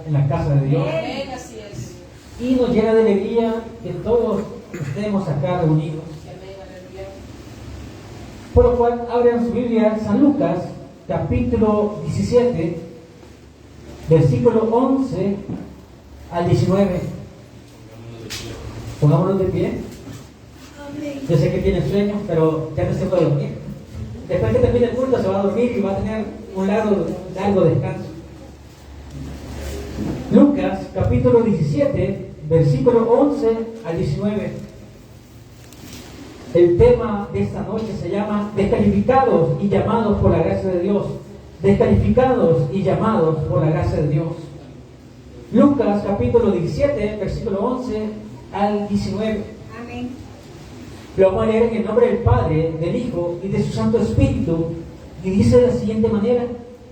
estar en la casa de Dios. Así es. Y nos llena de alegría que todos estemos acá reunidos. Por lo cual, abran su Biblia, San Lucas, capítulo 17, versículo 11 al 19. Pongámonos de pie. Yo sé que tienen sueño, pero ya no se puede dormir. Después que termine el culto se va a dormir y va a tener un largo descanso. Lucas, capítulo 17, versículo 11 al 19. El tema de esta noche se llama descalificados y llamados por la gracia de Dios. Descalificados y llamados por la gracia de Dios. Lucas, capítulo 17, versículo 11 al 19. Amén. Lo vamos a leer en el nombre del Padre, del Hijo y de su Santo Espíritu. Y dice de la siguiente manera: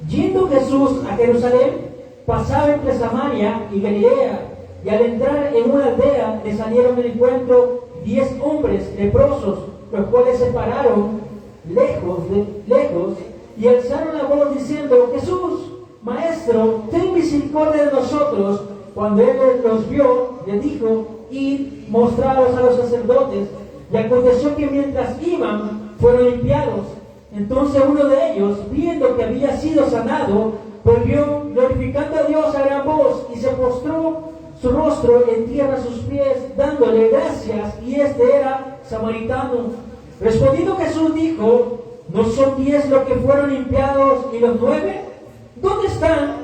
yendo Jesús a Jerusalén, pasaba entre Samaria y Galilea, y al entrar en una aldea le salieron al encuentro 10 hombres leprosos, los cuales se pararon lejos y alzaron la voz diciendo: Jesús, Maestro, ten misericordia de nosotros. Cuando él los vio, le dijo: id, mostraos a los sacerdotes. Y aconteció que mientras iban, fueron limpiados. Entonces uno de ellos, viendo que había sido sanado, volvió glorificando a Dios a gran voz, y se postró su rostro en tierra a sus pies, dándole gracias, y este era samaritano. Respondiendo Jesús dijo: ¿no son 10 los que fueron limpiados y los 9? ¿Dónde están?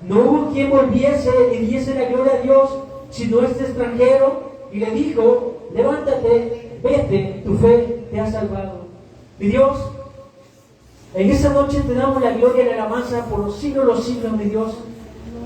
No hubo quien volviese y diese la gloria a Dios, sino este extranjero. Y le dijo: levántate, vete, tu fe te ha salvado. Mi Dios, en esta noche te damos la gloria y la alabanza por los siglos, mi Dios.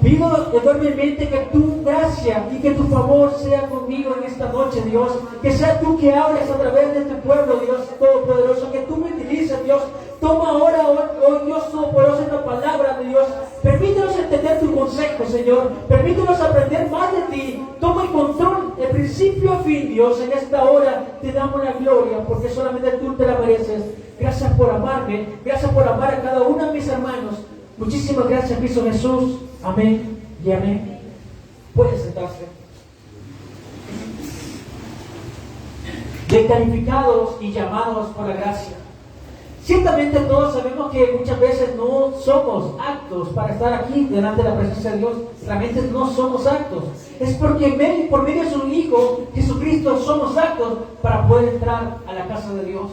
Pido enormemente que tu gracia y que tu favor sea conmigo en esta noche, Dios. Que sea tú que hables a través de tu pueblo, Dios Todopoderoso. Que tú me utilices, Dios. Toma ahora, oh Dios Todopoderoso, esta palabra de Dios. Permítenos entender tu consejo, Señor. Permítenos aprender más de ti. Toma el control de principio a fin, Dios. En esta hora te damos la gloria, porque solamente tú te la mereces. Gracias por amarme. Gracias por amar a cada uno de mis hermanos. Muchísimas gracias, Cristo Jesús. Amén y amén. Puede sentarse. Descalificados y llamados por la gracia. Ciertamente todos sabemos que muchas veces no somos aptos para estar aquí delante de la presencia de Dios. Realmente no somos aptos. Es porque por medio de su Hijo Jesucristo somos aptos para poder entrar a la casa de Dios.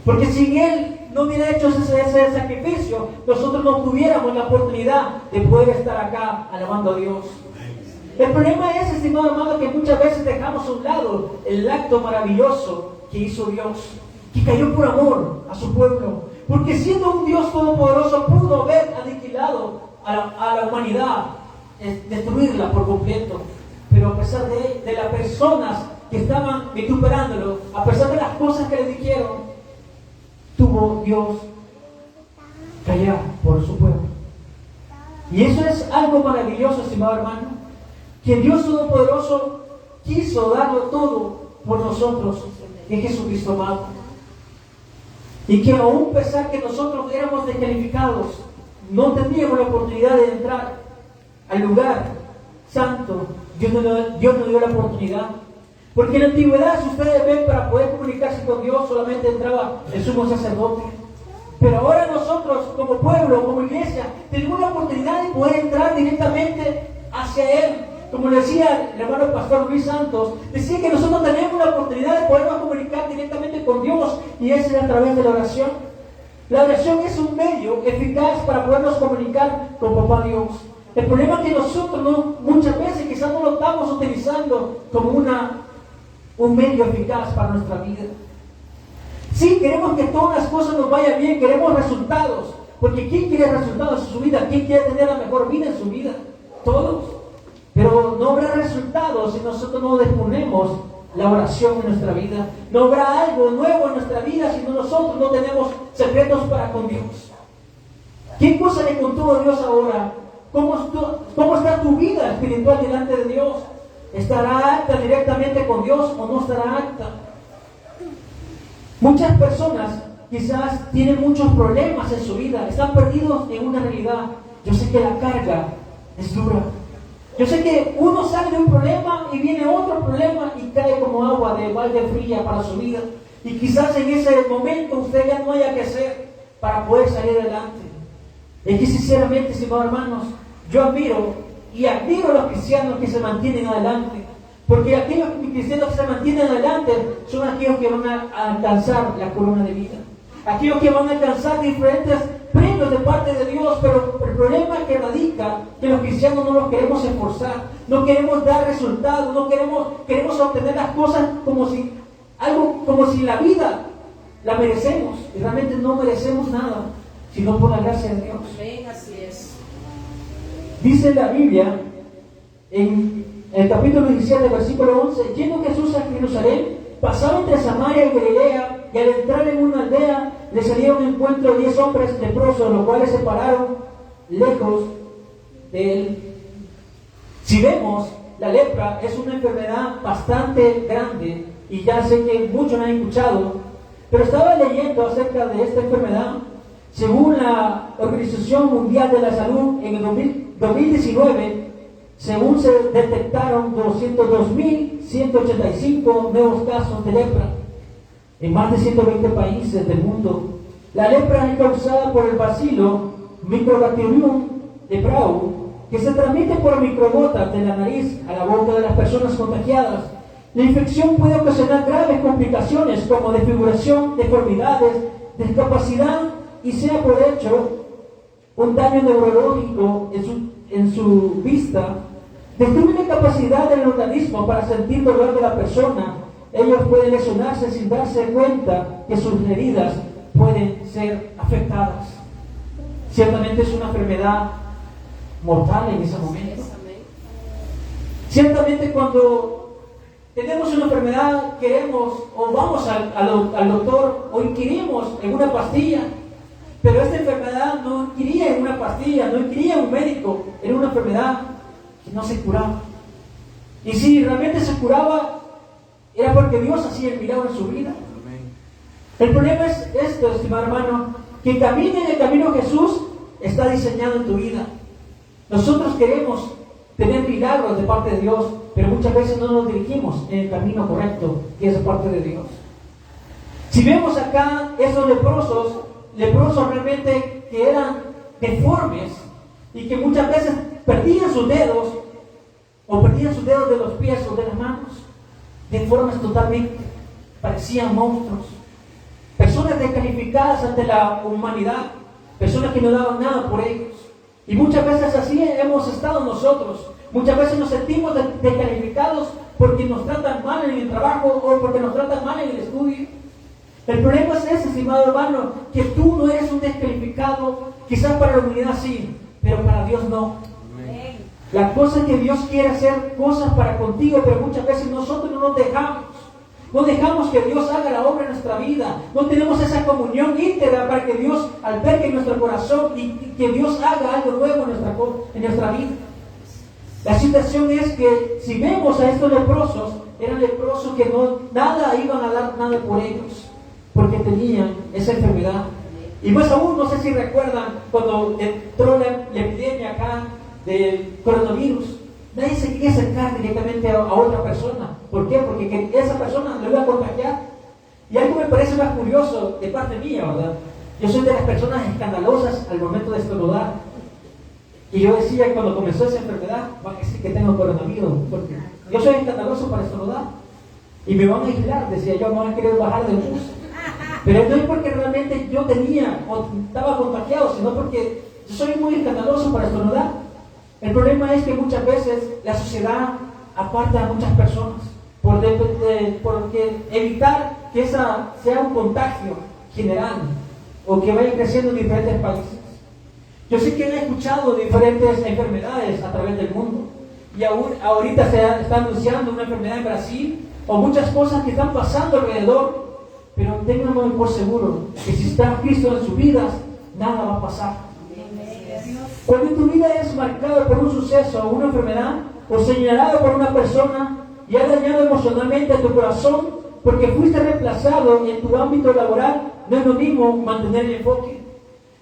Porque si Él no hubiera hecho ese sacrificio, nosotros no tuviéramos la oportunidad de poder estar acá alabando a Dios. El problema es, estimado hermano, que muchas veces dejamos a un lado el acto maravilloso que hizo Dios, que cayó por amor a su pueblo. Porque siendo un Dios todopoderoso, pudo haber aniquilado a la humanidad, destruirla por completo. Pero a pesar de las personas que estaban vituperándolo, a pesar de las cosas que le dijeron, tuvo Dios callar por su pueblo. Y eso es algo maravilloso, estimado hermano, que Dios Todopoderoso quiso darlo todo por nosotros en Jesucristo amado. Y que aún a pesar que nosotros éramos descalificados, no teníamos la oportunidad de entrar al lugar santo, Dios nos dio la oportunidad. Porque en la antigüedad, si ustedes ven, para poder comunicarse con Dios solamente entraba el sumo sacerdote. Pero ahora nosotros, como pueblo, como iglesia, tenemos la oportunidad de poder entrar directamente hacia Él. Como decía el hermano pastor Luis Santos, decía que nosotros tenemos la oportunidad de podernos comunicar directamente con Dios, y eso es a través de la oración. La oración es un medio eficaz para podernos comunicar con Papá Dios. El problema es que nosotros muchas veces quizás no lo estamos utilizando como un medio eficaz para nuestra vida. Sí, queremos que todas las cosas nos vayan bien, queremos resultados, porque ¿quién quiere resultados en su vida? ¿Quién quiere tener la mejor vida en su vida? Todos. Pero no habrá resultados si nosotros no disponemos la oración en nuestra vida. No habrá algo nuevo en nuestra vida si nosotros no tenemos secretos para con Dios. ¿Qué cosa le contó a Dios ahora? ¿Cómo está tu vida espiritual delante de Dios? ¿Estará acta directamente con Dios o no estará acta? Muchas personas quizás tienen muchos problemas en su vida, están perdidos en una realidad. Yo sé que la carga es dura. Yo sé que uno sale de un problema y viene otro problema y cae como agua de balde fría para su vida. Y quizás en ese momento usted ya no haya que hacer para poder salir adelante. Es que sinceramente, estimados hermanos, yo admiro a los cristianos que se mantienen adelante. Porque aquellos cristianos que se mantienen adelante son aquellos que van a alcanzar la corona de vida. Aquellos que van a alcanzar diferentes premios de parte de Dios, pero el problema que radica que los cristianos no los queremos esforzar, no queremos dar resultados, no queremos obtener las cosas como si la vida la merecemos, y realmente no merecemos nada, sino por la gracia de Dios. Amén, así es. Dice la Biblia en el capítulo 17, versículo 11, yendo Jesús a Jerusalén, pasaba entre Samaria y Galilea, y al entrar en una aldea, le salieron en encuentro 10 hombres leprosos, los cuales se pararon lejos de él. Si vemos, la lepra es una enfermedad bastante grande, y ya sé que muchos la han escuchado, pero estaba leyendo acerca de esta enfermedad. Según la Organización Mundial de la Salud, en el 2019, según se detectaron 202.185 nuevos casos de lepra en más de 120 países del mundo. La lepra es causada por el bacilo Mycobacterium leprae, que se transmite por microgotas de la nariz a la boca de las personas contagiadas. La infección puede ocasionar graves complicaciones como desfiguración, deformidades, discapacidad y sea por hecho un daño neurológico en su vista. Destruye la capacidad del organismo para sentir dolor de la persona. Ellos pueden lesionarse sin darse cuenta que sus heridas pueden ser afectadas. Ciertamente es una enfermedad mortal en ese momento. Ciertamente cuando tenemos una enfermedad, queremos o vamos al doctor o inquirimos en una pastilla, pero esta enfermedad no inquiría en una pastilla, no inquiría en un médico, era una enfermedad que no se curaba. Y si realmente se curaba, era porque Dios hacía el milagro en su vida. El problema es esto, estimado hermano, que camine en el camino que Jesús está diseñado en tu vida. Nosotros queremos tener milagros de parte de Dios, pero muchas veces no nos dirigimos en el camino correcto, que es de parte de Dios. Si vemos acá esos leprosos realmente que eran deformes y que muchas veces perdían sus dedos de los pies o de las manos, deformes totalmente, parecían monstruos, personas descalificadas ante la humanidad, personas que no daban nada por ellos. Y muchas veces así hemos estado nosotros. Muchas veces nos sentimos descalificados porque nos tratan mal en el trabajo o porque nos tratan mal en el estudio. El problema es ese, estimado hermano, que tú no eres un descalificado, quizás para la humanidad sí, pero para Dios no. Amén. La cosa es que Dios quiere hacer cosas para contigo, pero muchas veces nosotros no nos dejamos. No dejamos que Dios haga la obra en nuestra vida. No tenemos esa comunión íntegra para que Dios albergue en nuestro corazón y que Dios haga algo nuevo en nuestra vida. La situación es que si vemos a estos leprosos, eran leprosos que nada iban a dar nada por ellos, porque tenían esa enfermedad. Y más aún, no sé si recuerdan, cuando entró la epidemia acá del coronavirus, nadie se quería acercar directamente a otra persona. ¿Por qué? Porque esa persona lo iba a contagiar. Y algo me parece más curioso de parte mía, ¿verdad? Yo soy de las personas escandalosas al momento de estornudar. Y yo decía, cuando comenzó esa enfermedad, van a decir que tengo coronavirus, porque yo soy escandaloso para estornudar. Y me van a aislar, decía yo, me van a querer bajar del bus. Pero no es porque realmente yo tenía o estaba contagiado, sino porque yo soy muy escandaloso para estornudar. El problema es que muchas veces la sociedad aparta a muchas personas porque evitar que esa sea un contagio general o que vaya creciendo en diferentes países. Yo sé que han escuchado diferentes enfermedades a través del mundo y ahorita se está anunciando una enfermedad en Brasil o muchas cosas que están pasando alrededor, pero ténganlo por seguro que si está Cristo en sus vidas, nada va a pasar. Cuando tu vida es marcada por un suceso o una enfermedad o señalada por una persona y ha dañado emocionalmente a tu corazón porque fuiste reemplazado en tu ámbito laboral, no es lo mismo mantener el enfoque.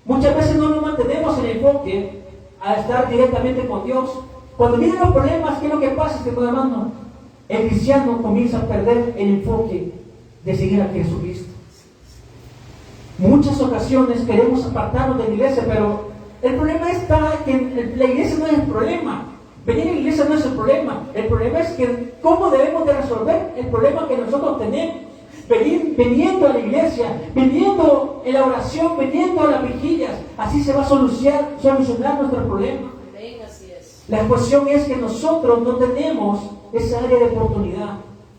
Muchas veces no nos mantenemos en el enfoque a estar directamente con Dios cuando vienen los problemas, ¿qué es lo que pasa, estimado hermano? El cristiano comienza a perder el enfoque de seguir a Jesucristo. Muchas ocasiones queremos apartarnos de la iglesia, pero el problema está que la iglesia no es el problema. Venir a la iglesia no es el problema. El problema es que cómo debemos de resolver el problema que nosotros tenemos. Viniendo a la iglesia, viniendo en la oración, viniendo a las vigilias, así se va a solucionar nuestro problema. La cuestión es que nosotros no tenemos esa área de oportunidad.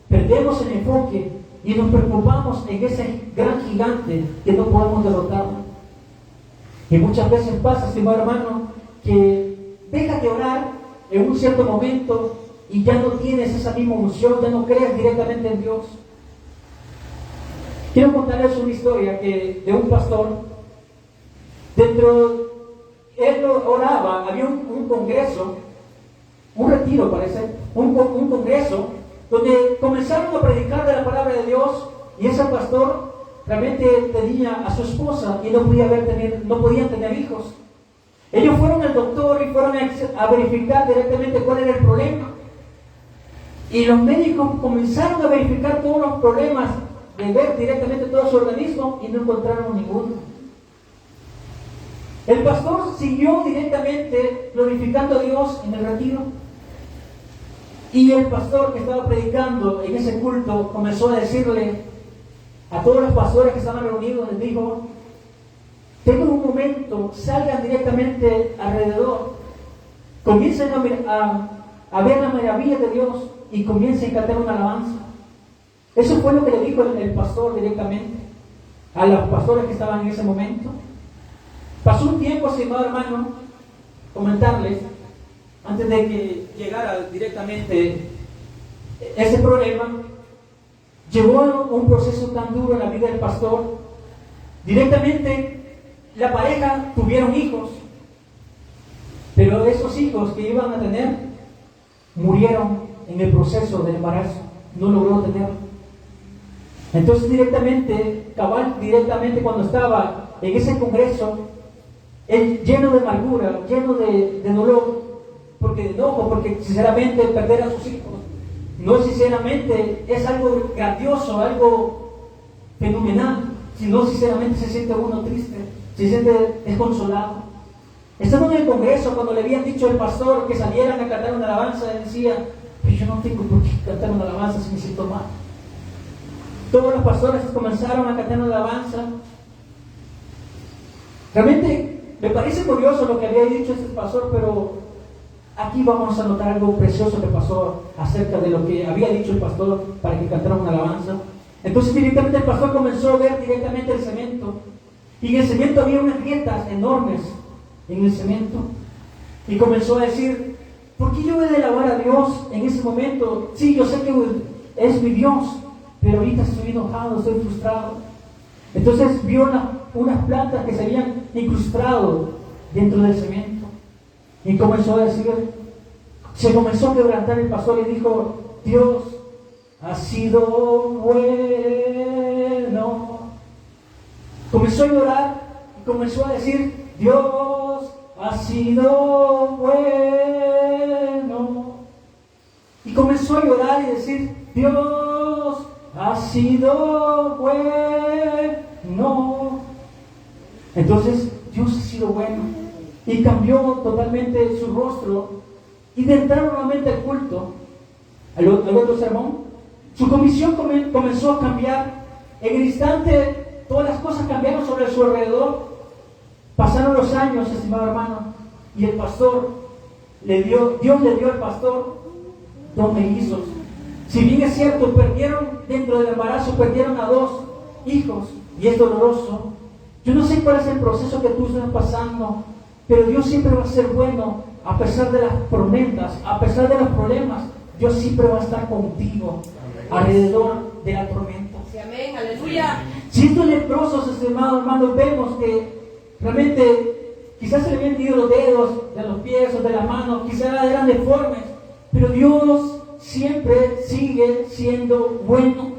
Perdemos el enfoque y nos preocupamos en ese gran gigante que no podemos derrotar. Y muchas veces pasa, estimado hermano, que dejas de orar en un cierto momento y ya no tienes esa misma unción, ya no crees directamente en Dios. Quiero contarles una historia de un pastor. Él oraba, había un congreso, un retiro parece, un congreso, donde comenzaron a predicar de la palabra de Dios, y ese pastor realmente tenía a su esposa y no podían tener hijos. Ellos fueron al doctor y fueron a verificar directamente cuál era el problema. Y los médicos comenzaron a verificar todos los problemas, de ver directamente todo su organismo, y no encontraron ninguno. El pastor siguió directamente glorificando a Dios en el retiro. Y el pastor que estaba predicando en ese culto comenzó a decirle a todos los pastores que estaban reunidos, les dijo: tengan un momento, salgan directamente alrededor, comiencen a ver la maravilla de Dios y comiencen a cantar una alabanza. Eso fue lo que le dijo el pastor directamente a los pastores que estaban en ese momento. Pasó un tiempo, estimado hermano, comentarles, antes de que llegara directamente ese problema, llegó un proceso tan duro en la vida del pastor. Directamente la pareja tuvieron hijos, pero esos hijos que iban a tener murieron en el proceso del embarazo, no logró tenerlo. Entonces directamente cuando estaba en ese congreso, él lleno de amargura, lleno de dolor, de enojo, porque sinceramente perder a sus hijos no sinceramente es algo grandioso, algo fenomenal, sino sinceramente se siente uno triste, se siente desconsolado. Estando en el congreso, cuando le habían dicho al pastor que salieran a cantar una alabanza, él decía: pero yo no tengo por qué cantar una alabanza si me siento mal. Todos los pastores comenzaron a cantar una alabanza. Realmente me parece curioso lo que había dicho este pastor, pero aquí vamos a notar algo precioso que pasó acerca de lo que había dicho el pastor para que cantara una alabanza. Entonces directamente el pastor comenzó a ver directamente el cemento, y en el cemento había unas grietas enormes en el cemento, y comenzó a decir: ¿por qué yo he de alabar a Dios en ese momento? Sí, yo sé que es mi Dios, pero ahorita estoy enojado, estoy frustrado. Entonces vio unas plantas que se habían incrustado dentro del cemento, y comenzó a decir, se comenzó a quebrantar el pastor y dijo: Dios ha sido bueno. Comenzó a llorar y comenzó a decir: Dios ha sido bueno. Y comenzó a llorar y decir: Dios ha sido bueno. Entonces Dios ha sido bueno, y cambió totalmente su rostro, y de entrar nuevamente al culto, al otro sermón, su comisión comenzó a cambiar. En el instante todas las cosas cambiaron sobre su alrededor. Pasaron los años, estimado hermano, y el pastor Dios le dio al pastor 2 mellizos. Si bien es cierto, dentro del embarazo perdieron a 2 hijos, y es doloroso. Yo no sé cuál es el proceso que tú estás pasando, pero Dios siempre va a ser bueno. A pesar de las tormentas, a pesar de los problemas, Dios siempre va a estar contigo alrededor de la tormenta. Amén, aleluya. Siendo leprosos, estimados hermanos, vemos que realmente quizás se le habían ido los dedos de los pies o de las manos, quizás eran deformes, pero Dios siempre sigue siendo bueno.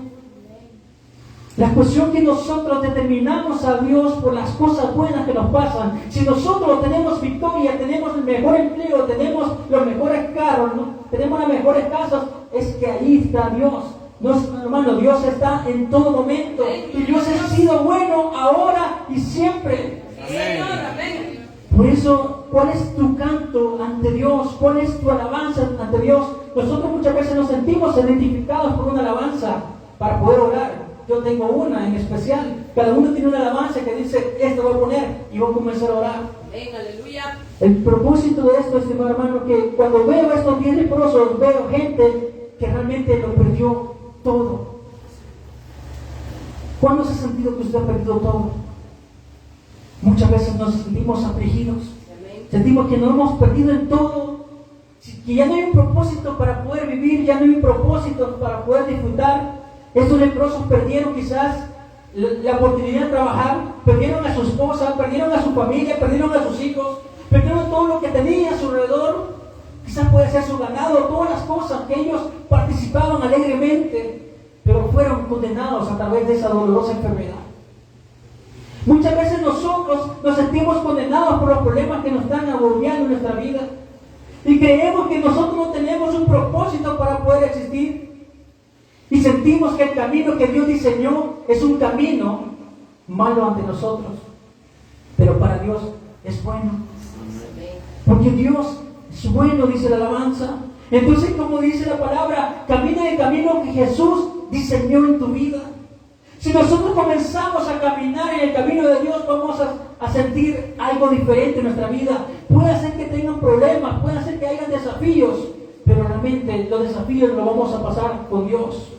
La cuestión que nosotros determinamos a Dios por las cosas buenas que nos pasan. Si nosotros tenemos victoria, tenemos el mejor empleo, tenemos los mejores carros, ¿no? Tenemos las mejores casas, es que ahí está Dios. No, hermano, Dios está en todo momento. Y Dios ha sido bueno ahora y siempre. Amén. Por eso, ¿cuál es tu canto ante Dios? ¿Cuál es tu alabanza ante Dios? Nosotros muchas veces nos sentimos identificados por una alabanza para poder orar. Yo tengo una en especial. Cada uno tiene una alabanza que dice, esto voy a poner y voy a comenzar a orar. Amén, aleluya. El propósito de esto, estimado hermano, que cuando veo estos 10 leprosos, veo gente que realmente lo perdió todo. ¿Cuándo se ha sentido que usted ha perdido todo? Muchas veces nos sentimos afligidos. Amén. Sentimos que nos hemos perdido en todo. Que ya no hay un propósito para poder vivir, ya no hay un propósito para poder disfrutar. Estos leprosos perdieron quizás la oportunidad de trabajar, perdieron a su esposa, perdieron a su familia, perdieron a sus hijos, perdieron todo lo que tenía a su alrededor. Quizás puede ser su ganado, todas las cosas que ellos participaban alegremente, pero fueron condenados a través de esa dolorosa enfermedad. Muchas veces nosotros nos sentimos condenados por los problemas que nos están agobiando en nuestra vida y creemos que nosotros no tenemos un propósito para poder existir. Y sentimos que el camino que Dios diseñó es un camino malo ante nosotros. Pero para Dios es bueno. Porque Dios es bueno, dice la alabanza. Entonces, como dice la palabra, camina el camino que Jesús diseñó en tu vida. Si nosotros comenzamos a caminar en el camino de Dios, vamos a sentir algo diferente en nuestra vida. Puede ser que tengan problemas, puede ser que hayan desafíos, pero realmente los desafíos los vamos a pasar con Dios.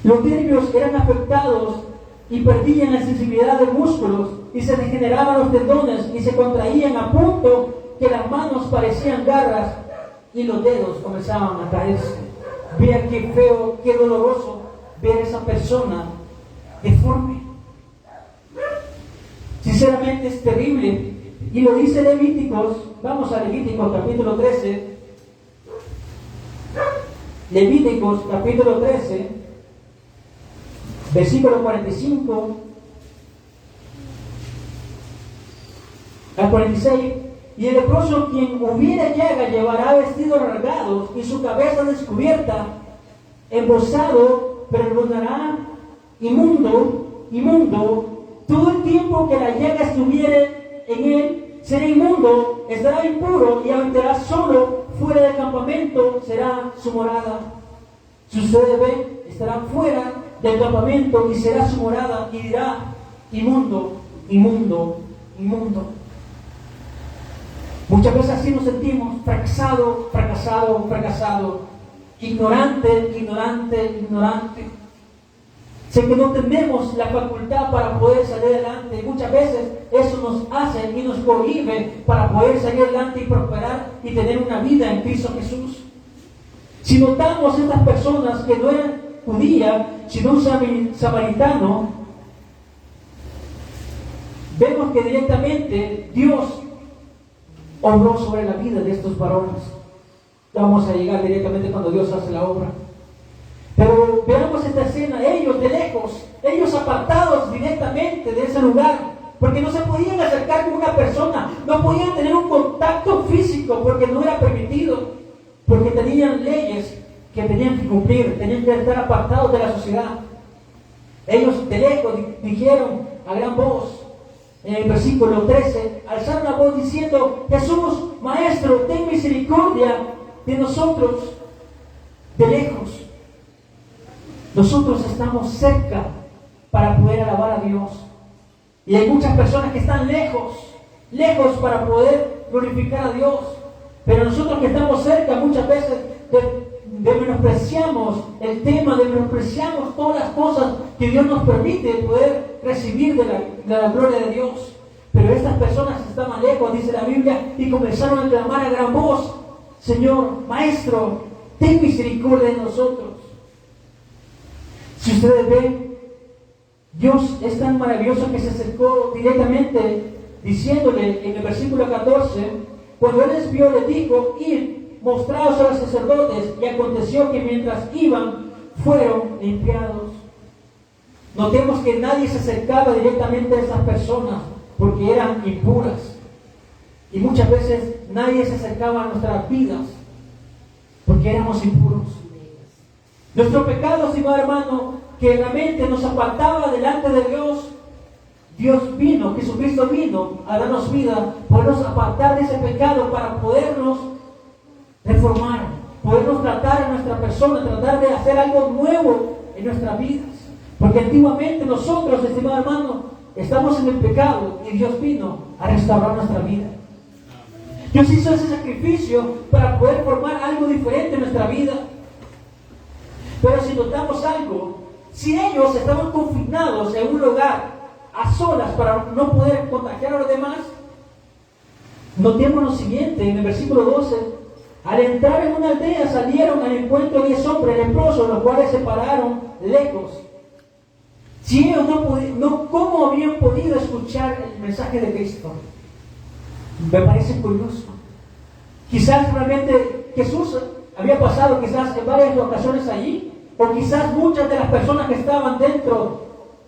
Los nervios eran afectados y perdían la sensibilidad de músculos y se degeneraban los tendones y se contraían a punto que las manos parecían garras y los dedos comenzaban a caerse. Vean qué feo, qué doloroso ver a esa persona deforme. Sinceramente es terrible. Y lo dice Levíticos. Vamos a Levíticos capítulo 13. Levíticos capítulo 13, versículo 45 al 46. Y el leproso, quien hubiera llaga, llevará vestidos rasgados y su cabeza descubierta, embozado, perdonará inmundo, todo el tiempo que la llaga estuviere en él, será inmundo, estará impuro y habitará solo fuera del campamento, será su morada. Si ustedes ven, estará fuera del campamento y será su morada, y dirá, inmundo, inmundo, inmundo. Muchas veces así nos sentimos, fracasado, fracasado, fracasado, ignorante, ignorante, ignorante. Sé que no tenemos la facultad para poder salir adelante. Muchas veces eso nos hace y nos cohíbe para poder salir adelante y prosperar y tener una vida en Cristo Jesús. Si notamos estas personas que no eran judías, sino un samaritano, vemos que directamente Dios obró sobre la vida de estos varones. Vamos a llegar directamente cuando Dios hace la obra. Pero veamos esta escena, ellos de lejos, ellos apartados directamente de ese lugar, porque no se podían acercar con una persona, no podían tener un contacto físico porque no era permitido, porque tenían leyes que tenían que cumplir, tenían que estar apartados de la sociedad. Ellos de lejos dijeron a gran voz, en el versículo 13, alzaron la voz diciendo, Jesús, Maestro, ten misericordia de nosotros. De lejos. Nosotros estamos cerca para poder alabar a Dios. Y hay muchas personas que están lejos para poder glorificar a Dios. Pero nosotros que estamos cerca muchas veces menospreciamos el tema, menospreciamos todas las cosas que Dios nos permite poder recibir de la gloria de Dios. Pero estas personas estaban lejos, dice la Biblia, y comenzaron a clamar a gran voz, Señor, Maestro, ten misericordia de nosotros. Si ustedes ven, Dios es tan maravilloso que se acercó directamente diciéndole en el versículo 14, cuando Él les vio, les dijo, id, mostraos a los sacerdotes, y aconteció que mientras iban, fueron limpiados. Notemos que nadie se acercaba directamente a estas personas porque eran impuras. Y muchas veces nadie se acercaba a nuestras vidas porque éramos impuros. Nuestro pecado, estimado hermano, que realmente nos apartaba delante de Dios, Dios vino, Jesucristo vino a darnos vida, podernos apartar de ese pecado para podernos reformar, podernos tratar a nuestra persona, tratar de hacer algo nuevo en nuestras vidas. Porque antiguamente nosotros, estimado hermano, estamos en el pecado y Dios vino a restaurar nuestra vida. Dios hizo ese sacrificio para poder formar algo diferente en nuestra vida. Pero si notamos algo, si ellos estaban confinados en un lugar a solas para no poder contagiar a los demás, notemos lo siguiente, en el versículo 12, al entrar en una aldea salieron al encuentro 10 hombres leprosos, los cuales se pararon lejos. Si ellos ¿cómo habían podido escuchar el mensaje de Cristo? Me parece curioso. Quizás realmente Jesús había pasado quizás en varias ocasiones allí, o quizás muchas de las personas que estaban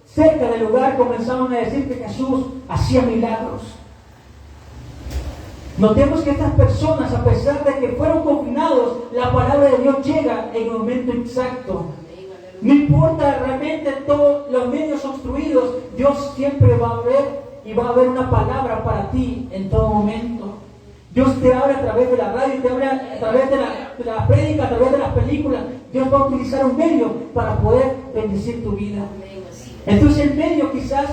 cerca del lugar, comenzaban a decir que Jesús hacía milagros. Notemos que estas personas, a pesar de que fueron confinados, la palabra de Dios llega en el momento exacto. No importa realmente todos los medios obstruidos, Dios siempre va a ver y va a haber una palabra para ti en todo momento. Dios te habla a través de la radio, te habla a través de la prédica, a través de las películas. Dios va a utilizar un medio para poder bendecir tu vida. Entonces el medio quizás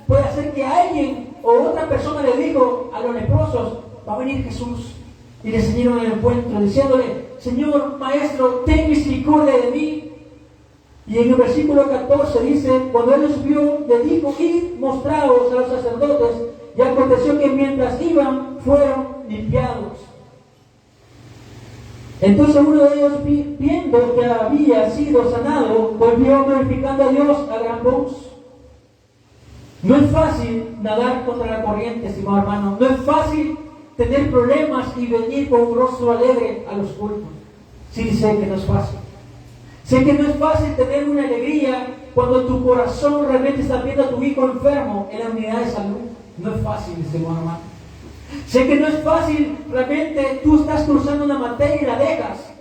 puede hacer que alguien o otra persona le dijo a los leprosos, va a venir Jesús. Y le enseñaron el encuentro diciéndole, Señor, Maestro, ten misericordia de mí. Y en el versículo 14 dice, cuando él los vio, le dijo, id, mostraos a los sacerdotes. Y aconteció que mientras iban, fueron limpiados. Entonces uno de ellos, viendo que había sido sanado, volvió glorificando a Dios a gran voz. No es fácil nadar contra la corriente, estimado hermano. No es fácil tener problemas y venir con un rostro alegre a los cultos. Sí, sé que no es fácil. Sé que no es fácil tener una alegría cuando tu corazón realmente está viendo a tu hijo enfermo en la unidad de salud. No es fácil, estimado hermano. Sé que no es fácil, realmente tú estás cruzando una materia y la dejas.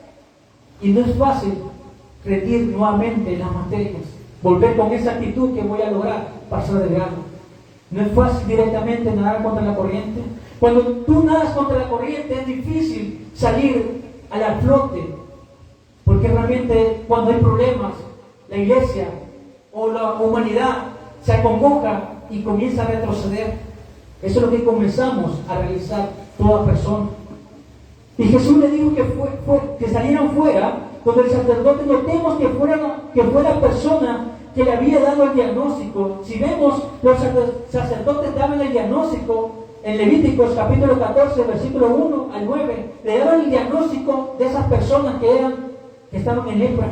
Y no es fácil rendir nuevamente las materias. Volver con esa actitud que voy a lograr pasar de grado. No es fácil directamente nadar contra la corriente. Cuando tú nadas contra la corriente es difícil salir a la flote. Porque realmente cuando hay problemas, la iglesia o la humanidad se acongoja y comienza a retroceder. Eso es lo que comenzamos a realizar toda persona. Y Jesús le dijo que salieran fuera, donde el sacerdote, notemos que fue la persona que le había dado el diagnóstico. Si vemos, los sacerdotes daban el diagnóstico en Levíticos capítulo 14, versículo 1 al 9, le daban el diagnóstico de esas personas que estaban en lepra.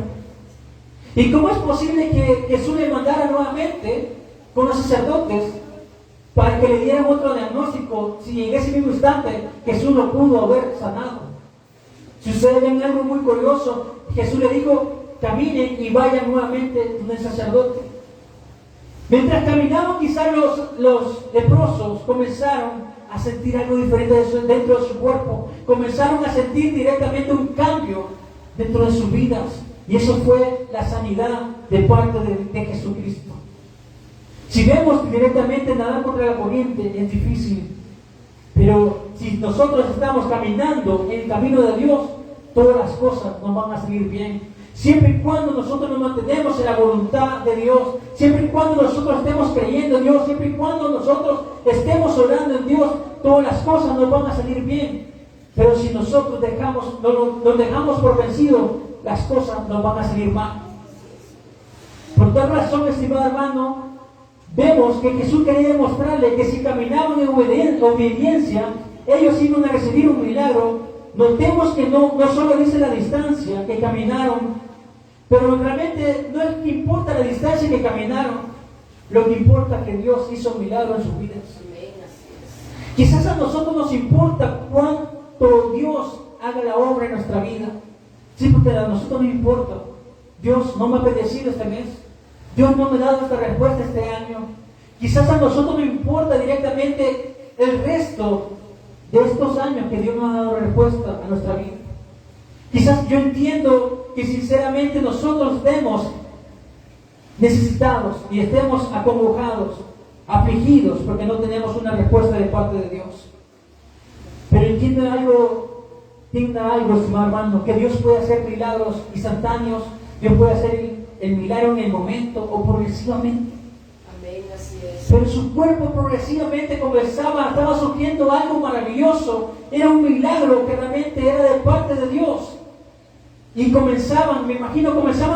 ¿Y cómo es posible que Jesús le mandara nuevamente con los sacerdotes para que le dieran otro diagnóstico si en ese mismo instante Jesús lo pudo haber sanado? Si ustedes ven algo muy curioso, Jesús le dijo, caminen y vayan nuevamente donde el sacerdote. Mientras caminaban, quizás los leprosos comenzaron a sentir algo diferente dentro de su cuerpo. Comenzaron a sentir directamente un cambio dentro de sus vidas. Y eso fue la sanidad de parte de Jesucristo. Si vemos directamente nadar contra la corriente, es difícil. Pero si nosotros estamos caminando en el camino de Dios, todas las cosas nos van a salir bien. Siempre y cuando nosotros nos mantenemos en la voluntad de Dios, siempre y cuando nosotros estemos creyendo en Dios, siempre y cuando nosotros estemos orando en Dios, todas las cosas nos van a salir bien. Pero si nosotros nos dejamos por vencidos, las cosas nos van a salir mal. Por tal razón, estimado hermano, vemos que Jesús quería demostrarle que si caminaban en obediencia, ellos iban a recibir un milagro. Notemos que no solo dice la distancia que caminaron, pero realmente no es que importa la distancia que caminaron, lo que importa es que Dios hizo un milagro en sus vidas. Quizás a nosotros nos importa cuánto Dios haga la obra en nuestra vida. Sí, porque a nosotros no importa. Dios no me ha bendecido este mes. Dios no me ha dado esta respuesta este año. Quizás a nosotros no importa directamente el resto de estos años que Dios nos ha dado respuesta a nuestra vida. Quizás yo entiendo que sinceramente nosotros estemos necesitados y estemos acongojados, afligidos, porque no tenemos una respuesta de parte de Dios. Pero entienda algo, estimado hermano, que Dios puede hacer milagros instantáneos, Dios puede hacer el milagro en el momento o progresivamente. Amén, así es. Pero su cuerpo progresivamente estaba surgiendo algo maravilloso. Era un milagro que realmente era de parte de Dios. Y comenzaban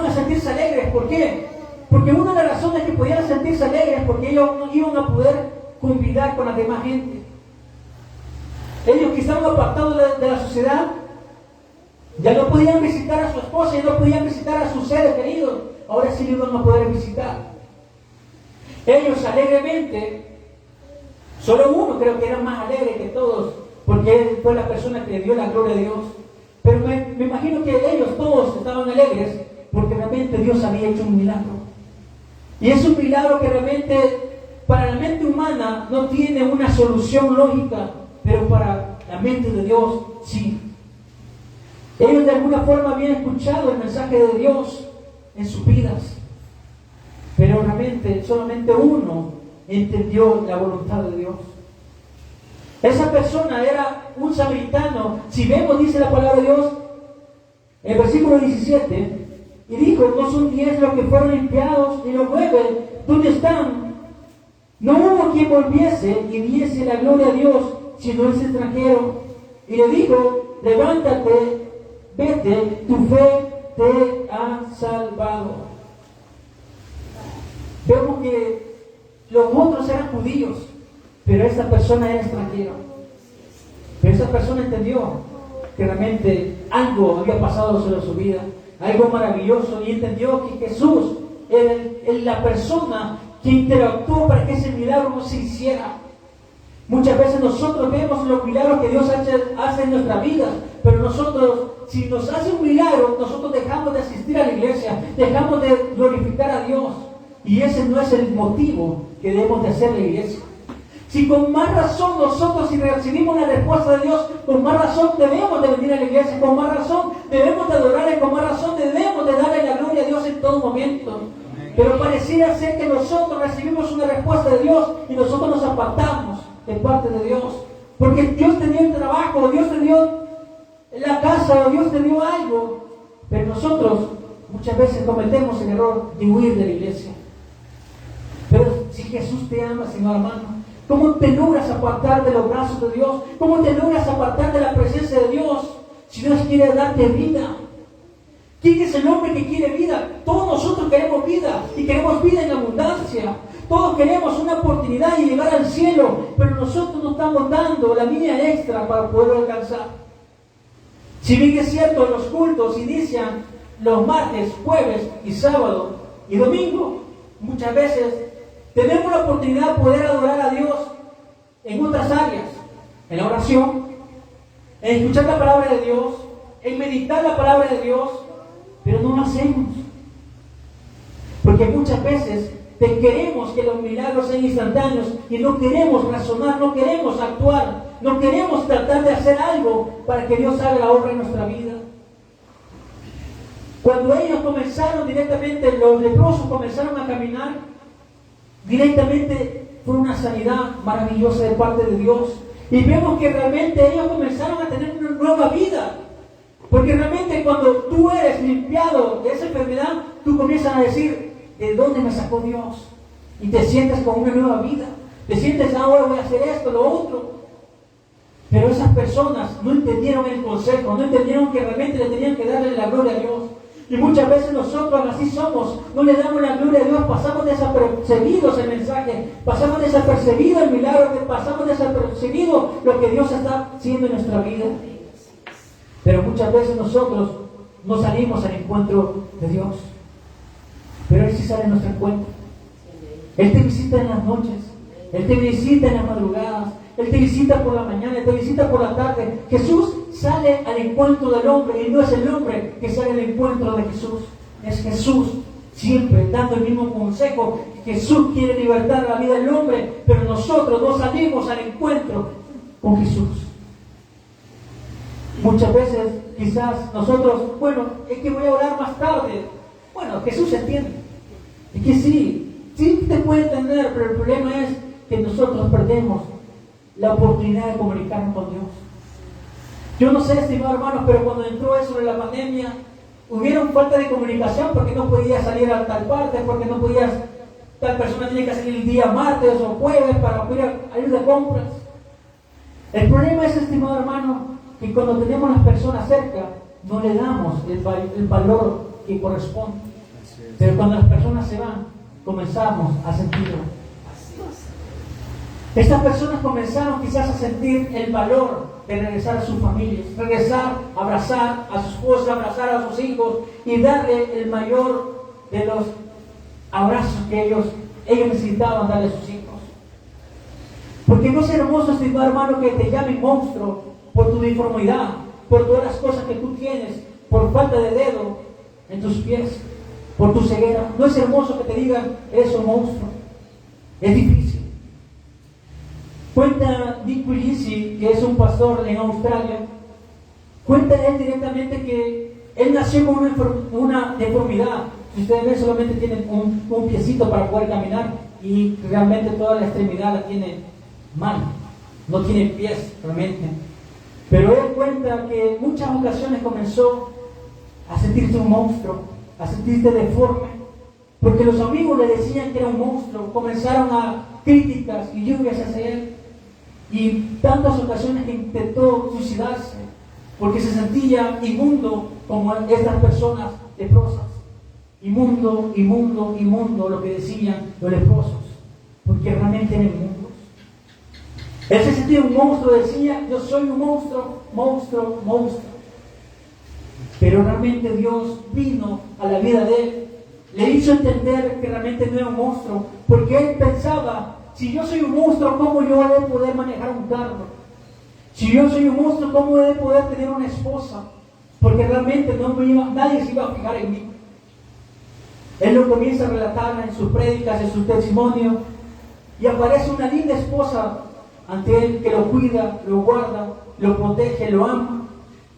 a sentirse alegres. ¿Por qué? Porque una de las razones que podían sentirse alegres es porque ellos no iban a poder convivir con la demás gente. Ellos que estaban apartados de la sociedad, ya no podían visitar a su esposa, ya no podían visitar a sus seres queridos. Ahora sí lo iban a poder visitar. Ellos alegremente, solo uno creo que era más alegre que todos, porque él fue la persona que le dio la gloria a Dios. Pero me imagino que ellos todos estaban alegres porque realmente Dios había hecho un milagro. Y es un milagro que realmente para la mente humana no tiene una solución lógica, pero para la mente de Dios sí. Ellos de alguna forma habían escuchado el mensaje de Dios en sus vidas, pero realmente solamente uno entendió la voluntad de Dios. Esa persona era un samaritano. Si vemos, dice la palabra de Dios, en el versículo 17, y dijo: no son 10 los que fueron limpiados, y los 9, ¿dónde están? No hubo quien volviese y diese la gloria a Dios, sino ese extranjero. Y le dijo: levántate, vete, tu fe te ha salvado. Vemos que los otros eran judíos, pero esta persona era extranjera. Pero esa persona entendió que realmente algo había pasado sobre su vida, algo maravilloso, y entendió que Jesús era la persona que interactuó para que ese milagro se hiciera. Muchas veces nosotros vemos los milagros que Dios hace en nuestra vida, pero nosotros, si nos hace un milagro, nosotros dejamos de asistir a la iglesia, dejamos de glorificar a Dios, y ese no es el motivo que debemos de hacer la iglesia. Si con más razón nosotros, si recibimos la respuesta de Dios, con más razón debemos de venir a la iglesia, con más razón debemos de adorarle, con más razón debemos de darle la gloria a Dios en todo momento. Pero pareciera ser que nosotros recibimos una respuesta de Dios y nosotros nos apartamos de parte de Dios, porque Dios te dio el trabajo, Dios te dio la casa, Dios te dio algo, pero nosotros muchas veces cometemos el error de huir de la iglesia. Pero si Jesús te ama, señor hermano, ¿cómo te logras apartar de los brazos de Dios? ¿Cómo te logras apartar de la presencia de Dios si Dios quiere darte vida? ¿Quién es el hombre que quiere vida? Todos nosotros queremos vida, y queremos vida en abundancia. Todos queremos una oportunidad y llegar al cielo, pero nosotros no estamos dando la línea extra para poder alcanzar. Si bien es cierto, los cultos inician los martes, jueves y sábado y domingo, muchas veces tenemos la oportunidad de poder adorar a Dios en otras áreas, en la oración, en escuchar la palabra de Dios, en meditar la palabra de Dios, pero no lo hacemos. Porque muchas veces queremos que los milagros sean instantáneos y no queremos razonar, no queremos actuar, no queremos tratar de hacer algo para que Dios haga la obra en nuestra vida. Cuando ellos comenzaron directamente, los leprosos comenzaron a caminar, directamente fue una sanidad maravillosa de parte de Dios. Y vemos que realmente ellos comenzaron a tener una nueva vida. Porque realmente cuando tú eres limpiado de esa enfermedad, tú comienzas a decir: ¿de dónde me sacó Dios? Y te sientes con una nueva vida. Te sientes: ahora voy a hacer esto, lo otro. Pero esas personas no entendieron el consejo, no entendieron que realmente le tenían que darle la gloria a Dios. Y muchas veces nosotros así somos, no le damos la gloria a Dios, pasamos desapercibidos el mensaje, pasamos desapercibido el milagro, pasamos desapercibido lo que Dios está haciendo en nuestra vida. Pero muchas veces nosotros no salimos al encuentro de Dios, pero Él sí sale a nuestro encuentro. Él te visita en las noches, Él te visita en las madrugadas, Él te visita por la mañana, Él te visita por la tarde. Jesús sale al encuentro del hombre, y no es el hombre que sale al encuentro de Jesús, es Jesús siempre dando el mismo consejo. Jesús quiere libertar la vida del hombre, pero nosotros no salimos al encuentro con Jesús. Muchas veces quizás nosotros, bueno, es que voy a orar más tarde. Bueno, Jesús entiende. Es que sí te puede entender, pero el problema es que nosotros perdemos la oportunidad de comunicarnos con Dios. Yo no sé, estimados hermanos, pero cuando entró eso de la pandemia, hubieron falta de comunicación porque no podías salir a tal parte, porque no podías, tal persona tiene que salir el día martes o jueves para poder ir de compras. El problema es, estimado hermano, que cuando tenemos a las personas cerca, no le damos el valor que corresponde. Pero cuando las personas se van, comenzamos a sentirlo. Estas personas comenzaron quizás a sentir el valor de regresar a sus familias, regresar, abrazar a su esposa, abrazar a sus hijos y darle el mayor de los abrazos que ellos necesitaban darle a sus hijos. Porque no es hermoso, estimado hermano, que te llamen monstruo por tu deformidad, por todas las cosas que tú tienes, por falta de dedo en tus pies, por tu ceguera. No es hermoso que te digan, eres un monstruo. Es difícil. Cuenta Nick Puglisi, que es un pastor en Australia, cuenta él directamente que él nació con una deformidad. Si ustedes ven, solamente tiene un piecito para poder caminar y realmente toda la extremidad la tiene mal. No tiene pies realmente. Pero él cuenta que en muchas ocasiones comenzó a sentirse un monstruo, a sentirse deforme, porque los amigos le decían que era un monstruo. Comenzaron a críticas y lluvias hacia él. Y tantas ocasiones que intentó suicidarse porque se sentía inmundo como estas personas leprosas. Inmundo, inmundo, inmundo, lo que decían los leprosos, porque realmente eran inmundos. Él se sentía un monstruo, decía, yo soy un monstruo, monstruo, monstruo. Pero realmente Dios vino a la vida de él, le hizo entender que realmente no era un monstruo, porque él pensaba, si yo soy un monstruo, ¿cómo yo he de poder manejar un carro? Si yo soy un monstruo, ¿cómo he de poder tener una esposa? Porque realmente nadie se iba a fijar en mí. Él lo comienza a relatar en sus prédicas, en sus testimonios, y aparece una linda esposa ante él que lo cuida, lo guarda, lo protege, lo ama.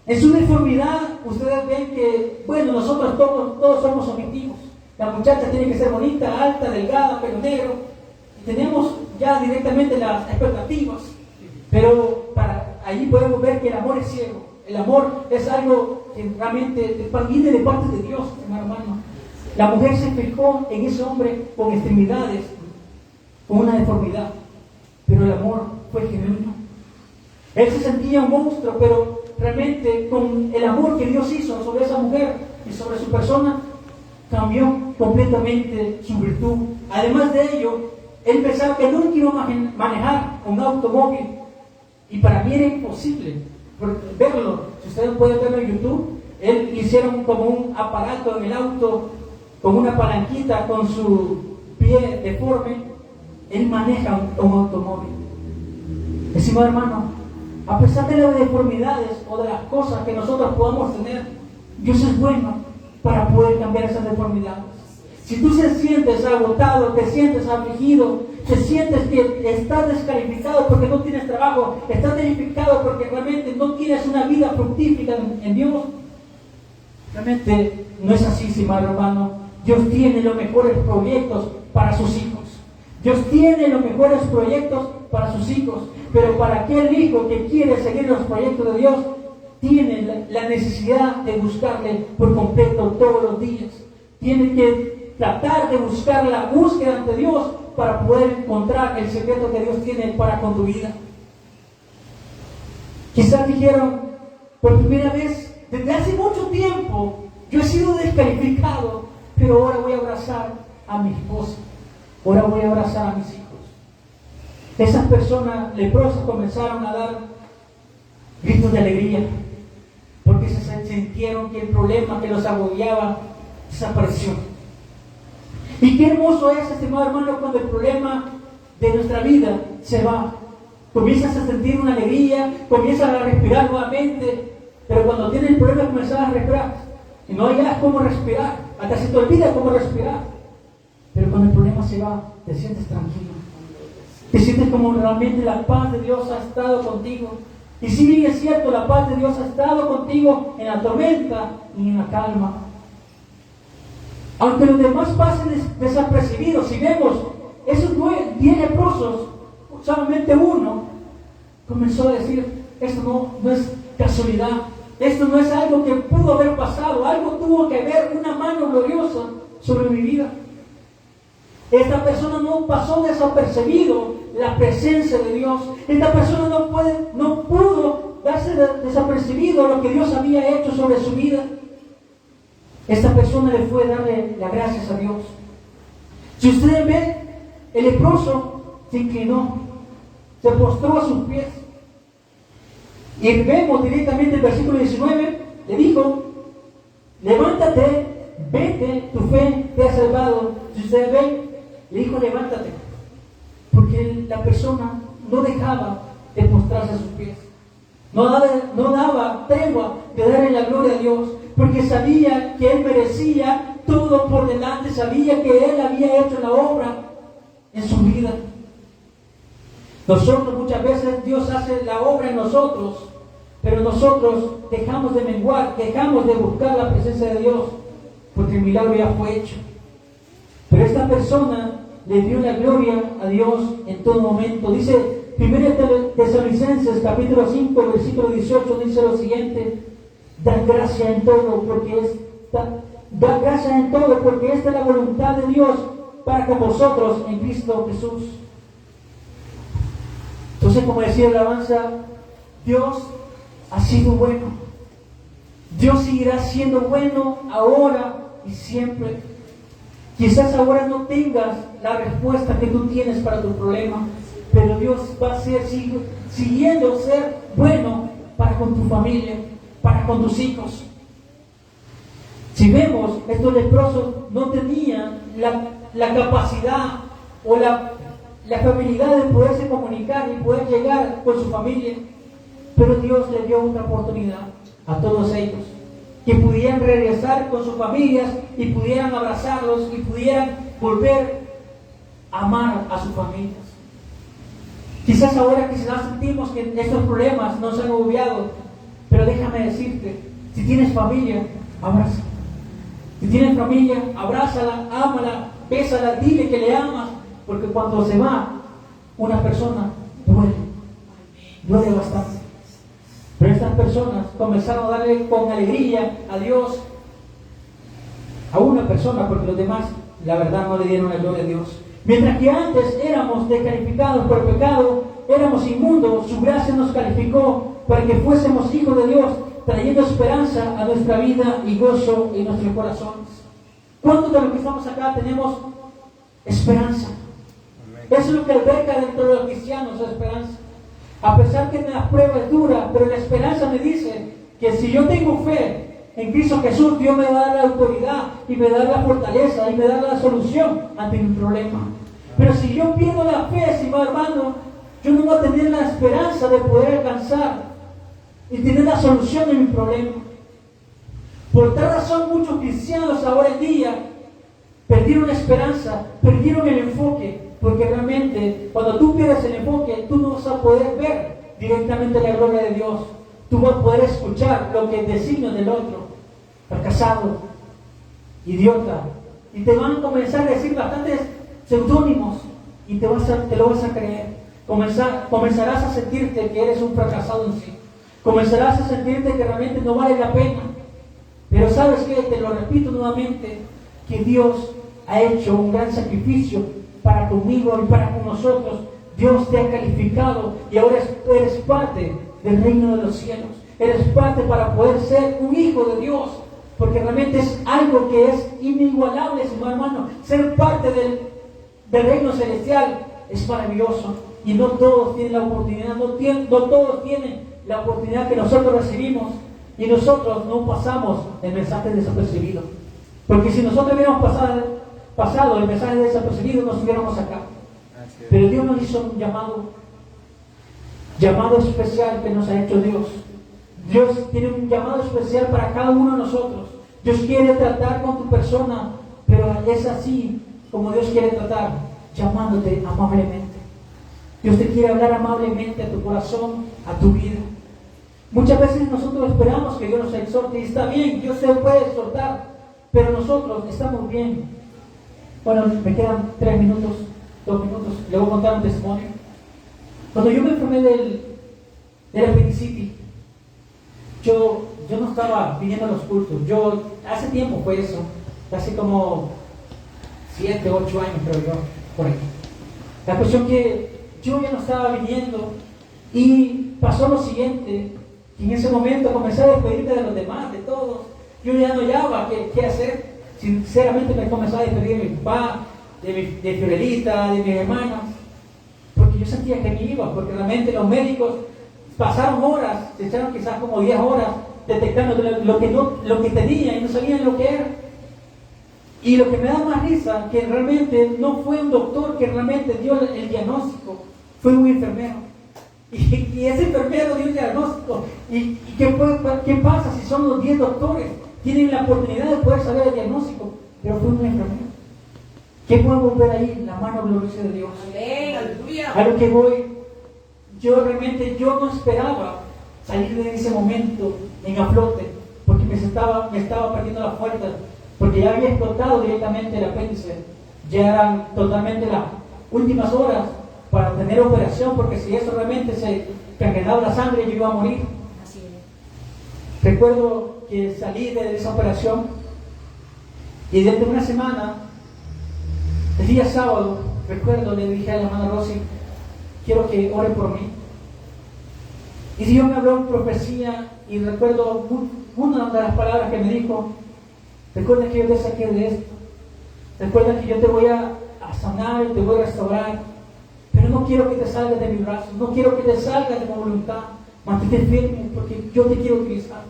En su deformidad, ustedes ven que, bueno, nosotros todos somos objetivos. La muchacha tiene que ser bonita, alta, delgada, pelo negro. Tenemos ya directamente las expectativas, pero allí podemos ver que el amor es ciego. El amor es algo que realmente viene de parte de Dios, hermano. La mujer se fijó en ese hombre con extremidades, con una deformidad, pero el amor fue genuino. Él se sentía un monstruo, pero realmente con el amor que Dios hizo sobre esa mujer y sobre su persona, cambió completamente su virtud. Además de ello, él pensaba que nunca iba a manejar un automóvil, y para mí era imposible verlo. Si ustedes pueden verlo en YouTube, él hicieron como un aparato en el auto, con una palanquita, con su pie deforme. Él maneja un automóvil. Estimado hermano, a pesar de las deformidades o de las cosas que nosotros podamos tener, Dios es bueno para poder cambiar esas deformidades. Si tú te sientes agotado, te sientes afligido, te sientes que estás descalificado porque no tienes trabajo, estás descalificado porque realmente no tienes una vida fructífera en Dios, realmente no es así, estimado hermano. Dios tiene los mejores proyectos para sus hijos. Dios tiene los mejores proyectos para sus hijos, pero para aquel hijo que quiere seguir los proyectos de Dios, tiene la necesidad de buscarle por completo todos los días. Tiene que tratar de buscar la búsqueda ante Dios para poder encontrar el secreto que Dios tiene para con tu vida. Quizás dijeron, por primera vez, desde hace mucho tiempo, yo he sido descalificado, pero ahora voy a abrazar a mi esposa, ahora voy a abrazar a mis hijos. Esas personas leprosas comenzaron a dar gritos de alegría, porque se sintieron que el problema que los agobiaba desapareció. Y qué hermoso es, estimado hermano, cuando el problema de nuestra vida se va. Comienzas a sentir una alegría, comienzas a respirar nuevamente, pero cuando tienes el problema comienzas a respirar. y no hayas cómo respirar, hasta se te olvida cómo respirar. Pero cuando el problema se va, te sientes tranquilo. Te sientes como realmente la paz de Dios ha estado contigo. Y si bien es cierto, la paz de Dios ha estado contigo en la tormenta y en la calma. Aunque los demás pasen desapercibidos, si vemos esos 10 leprosos, solamente uno comenzó a decir, esto no es casualidad, esto no es algo que pudo haber pasado, algo tuvo que haber, una mano gloriosa sobre mi vida. Esta persona no pasó desapercibido la presencia de Dios. Esta persona no pudo darse desapercibido lo que Dios había hecho sobre su vida. Esta persona le fue a darle las gracias a Dios. Si ustedes ven, el leproso se inclinó, se postró a sus pies. Y vemos directamente el versículo 19, le dijo, levántate, vete, tu fe te ha salvado. Si ustedes ven, le dijo, levántate. Porque la persona no dejaba de postrarse a sus pies. No daba tregua de darle la gloria a Dios. Porque sabía que Él merecía todo por delante. Sabía que Él había hecho la obra en su vida. Nosotros muchas veces Dios hace la obra en nosotros, pero nosotros dejamos de menguar, dejamos de buscar la presencia de Dios, porque el milagro ya fue hecho. Pero esta persona le dio la gloria a Dios en todo momento. Dice 1 Tesalonicenses capítulo 5 versículo 18, dice lo siguiente: da gracia en todo porque esta es la voluntad de Dios para con vosotros en Cristo Jesús. Entonces, como decía la alabanza, Dios ha sido bueno. Dios seguirá siendo bueno ahora y siempre. Quizás ahora no tengas la respuesta que tú tienes para tu problema, pero Dios va a ser siguiendo ser bueno para con tu familia, para con tus hijos. Si vemos, estos leprosos no tenían la capacidad o la habilidad de poderse comunicar y poder llegar con su familia, pero Dios le dio otra oportunidad a todos ellos, que pudieran regresar con sus familias y pudieran abrazarlos y pudieran volver a amar a sus familias. Quizás ahora sentimos que estos problemas nos han agobiado, pero déjame decirte, si tienes familia, abraza. Si tienes familia, abrázala, ámala, bésala, dile que le amas, porque cuando se va una persona, duele bastante. Pero estas personas comenzaron a darle con alegría a Dios a una persona, porque los demás, la verdad, no le dieron la gloria a Dios. Mientras que antes éramos descalificados por el pecado, éramos inmundos, su gracia nos calificó para que fuésemos hijos de Dios, trayendo esperanza a nuestra vida y gozo en nuestros corazones. ¿Cuántos de los que estamos acá tenemos esperanza? Eso es lo que alberga dentro de los cristianos, la esperanza. A pesar que la prueba es dura, pero la esperanza me dice que si yo tengo fe en Cristo Jesús, Dios me da la autoridad y me da la fortaleza y me da la solución ante mi problema. Pero si yo pierdo la fe, estimado hermano, yo no voy a tener la esperanza de poder alcanzar y tener la solución de mi problema. Por tal razón, muchos cristianos ahora en día perdieron la esperanza, perdieron el enfoque, porque realmente cuando tú pierdes el enfoque, tú no vas a poder ver directamente la gloria de Dios. Tú vas a poder escuchar lo que el designio del otro, fracasado, idiota, y te van a comenzar a decir bastantes seudónimos y te lo vas a creer. Comenzarás a sentirte que eres un fracasado en sí. Comenzarás a sentirte que realmente no vale la pena. Pero ¿sabes qué? Te lo repito nuevamente, que Dios ha hecho un gran sacrificio para conmigo y para con nosotros. Dios te ha calificado y ahora eres parte del reino de los cielos. Eres parte para poder ser un hijo de Dios, porque realmente es algo que es inigualable, hermano. Ser parte del reino celestial es maravilloso y no todos tienen la oportunidad, no todos tienen la oportunidad que nosotros recibimos, y nosotros no pasamos el mensaje desapercibido, porque si nosotros hubiéramos pasado el mensaje desapercibido, no estuviéramos acá. Pero Dios nos hizo un llamado especial que nos ha hecho Dios. Dios tiene un llamado especial para cada uno de nosotros. Dios quiere tratar con tu persona, pero es así como Dios quiere tratar, llamándote amablemente. Dios te quiere hablar amablemente a tu corazón, a tu vida. Muchas veces nosotros esperamos que Dios nos exhorte, y está bien, Dios se puede exhortar, pero nosotros estamos bien. Bueno, me quedan 3 minutos, 2 minutos, le voy a contar un testimonio. Cuando yo me enfermé del apendicitis, yo no estaba viniendo a los cultos. Hace tiempo fue eso, hace como 7, 8 años creo yo, por aquí. La cuestión que yo ya no estaba viniendo, y pasó lo siguiente, y en ese momento comencé a despedirme de los demás, de todos. Yo ya no hallaba qué hacer. Sinceramente me comencé a despedir de mi papá, de Fiorelita, de mis hermanos, porque yo sentía que me iba, porque realmente los médicos pasaron horas, se echaron quizás como 10 horas detectando lo que tenía y no sabían lo que era. Y lo que me da más risa, que realmente no fue un doctor que realmente dio el diagnóstico, fue un enfermero. Y ese enfermero dio el diagnóstico. ¿Y qué pasa si son los 10 doctores? Tienen la oportunidad de poder saber el diagnóstico, pero fue un enfermero. ¿Qué podemos ver ahí? La mano gloriosa de Dios. Amén, aleluya. A lo que voy, yo no esperaba salir de ese momento en a flote, porque me estaba perdiendo la fuerza, porque ya había explotado directamente el apéndice. Ya eran totalmente las últimas horas para tener operación, porque si eso realmente se envenenaba la sangre, yo iba a morir. Así es. Recuerdo que salí de esa operación, y dentro de una semana, el día sábado, recuerdo, le dije a la hermana Rosy, quiero que ore por mí. Y Dios me habló en profecía, y recuerdo una de las palabras que me dijo: recuerda que yo te saqué de esto, recuerda que yo te voy a sanar, te voy a restaurar, pero no quiero que te salgas de mis brazos, no quiero que te salgas de mi voluntad, mantente firme, porque yo te quiero utilizar.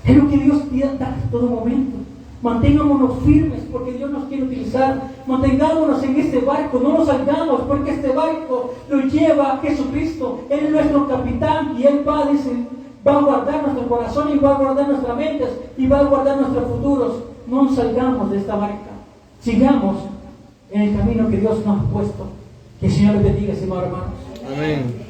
Es lo que Dios pide en todo momento. Mantengámonos firmes, porque Dios nos quiere utilizar. Mantengámonos en este barco, no nos salgamos, porque este barco lo lleva a Jesucristo. Él es nuestro capitán, y Él va a guardar nuestro corazón, y va a guardar nuestras mentes, y va a guardar nuestros futuros. No nos salgamos de esta barca. Sigamos en el camino que Dios nos ha puesto. Que el Señor les bendiga, estimados hermanos. Amén.